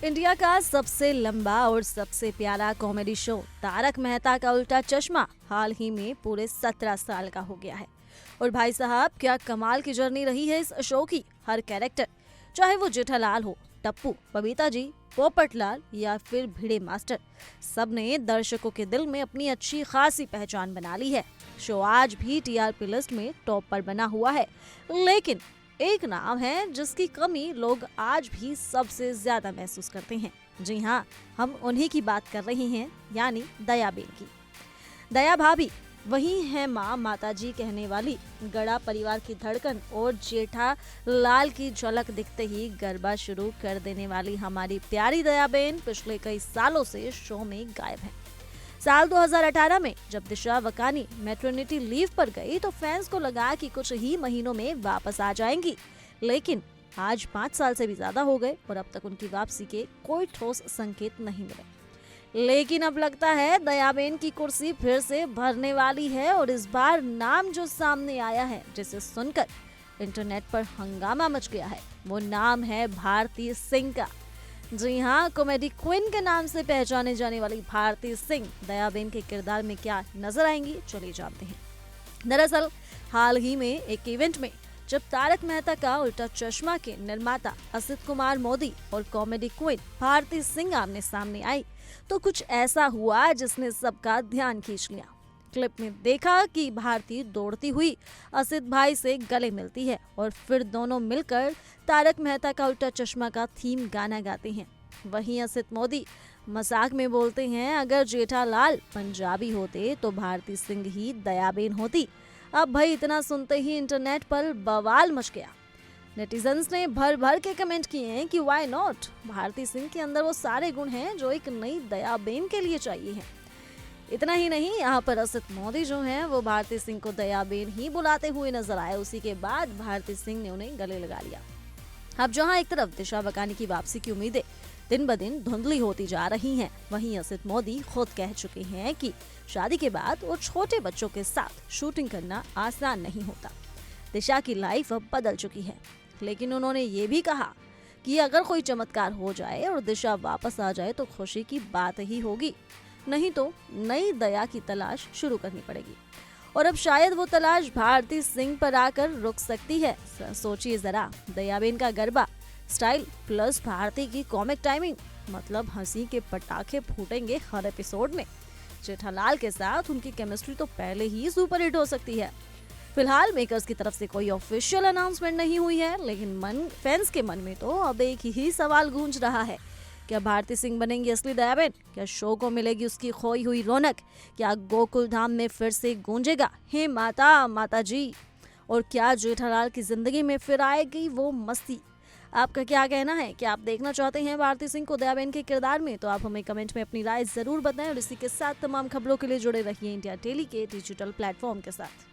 India का सबसे लंबा और सबसे प्यारा कॉमेडी शो तारक मेहता का उल्टा चश्मा हाल ही में पूरे 17 साल का हो गया है। और भाई साहब, क्या कमाल की जर्नी रही है इस शो की। हर कैरेक्टर, चाहे वो जेठालाल हो, टप्पू, बबीता जी, पोपटलाल या फिर भिड़े मास्टर, सब ने दर्शकों के दिल में अपनी अच्छी खासी पहचान बना ली है। शो आज भी टीआरपी लिस्ट में टॉप पर बना हुआ है, लेकिन एक नाम है जिसकी कमी लोग आज भी सबसे ज्यादा महसूस करते हैं। जी हाँ, हम उन्हीं की बात कर रहे हैं, यानी दयाबेन की। दया भाभी वही है माँ माताजी कहने वाली, गड़ा परिवार की धड़कन और जेठा लाल की झलक दिखते ही गरबा शुरू कर देने वाली हमारी प्यारी दयाबेन पिछले कई सालों से शो में गायब है। साल 2018 में जब दिशा वकानी मैटरनिटी लीव पर गई तो फैंस को लगा कि कुछ ही महीनों में वापस आ जाएंगी, लेकिन आज 5 साल से भी ज्यादा हो गए और अब तक उनकी वापसी के कोई ठोस संकेत नहीं मिले। लेकिन अब लगता है दयाबेन की कुर्सी फिर से भरने वाली है और इस बार नाम जो सामने आया है, जिसे सुनकर इंटरनेट पर हंगामा मच गया है, वो नाम है भारती सिंह का। जी हाँ, कॉमेडी क्वीन के नाम से पहचाने जाने वाली भारती सिंह दयाबेन के किरदार में क्या नजर आएंगी, चलिए जानते हैं। दरअसल हाल ही में एक इवेंट में जब तारक मेहता का उल्टा चश्मा के निर्माता असित कुमार मोदी और कॉमेडी क्वीन भारती सिंह आमने सामने आई तो कुछ ऐसा हुआ जिसने सबका ध्यान खींच लिया। क्लिप में देखा कि भारती दौड़ती हुई असित भाई से गले मिलती है और फिर दोनों मिलकर तारक मेहता का उल्टा चश्मा का थीम गाना गाते हैं। वहीं असित मोदी मजाक में बोलते हैं, अगर जेठालाल पंजाबी होते तो भारती सिंह ही दयाबेन होती। अब भाई इतना सुनते ही इंटरनेट पर बवाल मच गया। नेटिजन्स ने भर भर के कमेंट किए हैं कि व्हाई नॉट, भारती सिंह के अंदर वो सारे गुण हैं जो एक नई दयाबेन के लिए चाहिए हैं। इतना ही नहीं, यहाँ पर असित मोदी जो हैं वो भारती सिंह को दयाबेन ही बुलाते हुए नजर आए। उसी के बाद भारती सिंह ने उन्हें गले लगा लिया। अब जहाँ एक तरफ दिशा वकानी की वापसी की उम्मीदें दिन ब दिन धुंधली होती जा रही हैं, वहीं असित मोदी खुद कह चुके हैं कि शादी के बाद वो छोटे बच्चों के साथ शूटिंग करना आसान नहीं होता। दिशा की लाइफ अब बदल चुकी है, लेकिन उन्होंने ये भी कहा कि अगर कोई चमत्कार हो जाए और दिशा वापस आ जाए तो खुशी की बात ही होगी, नहीं तो नई दया की तलाश शुरू करनी पड़ेगी। और अब शायद वो तलाश भारती सिंह पर आकर रुक सकती है। सोचिए जरा, दयाबेन का गरबा स्टाइल प्लस भारती की कॉमिक टाइमिंग, मतलब हंसी के पटाखे फूटेंगे हर एपिसोड में। जेठालाल के साथ उनकी केमिस्ट्री तो पहले ही सुपर हिट हो सकती है। फिलहाल मेकर्स की तरफ से कोई ऑफिशियल अनाउंसमेंट नहीं हुई है, लेकिन फैंस के मन में तो अब एक ही सवाल गूंज रहा है, क्या भारती सिंह बनेंगी असली दयाबेन? क्या शो को मिलेगी उसकी खोई हुई रौनक? क्या गोकुल धाम में फिर से गूंजेगा हे माता माता जी? और क्या जेठालाल की जिंदगी में फिर आएगी वो मस्ती? आपका क्या कहना है? क्या आप देखना चाहते हैं भारती सिंह को दयाबेन के किरदार में? तो आप हमें कमेंट में अपनी राय जरूर बताएं और इसी के साथ तमाम खबरों के लिए जुड़े रहिए इंडिया डेली के डिजिटल प्लेटफॉर्म के साथ।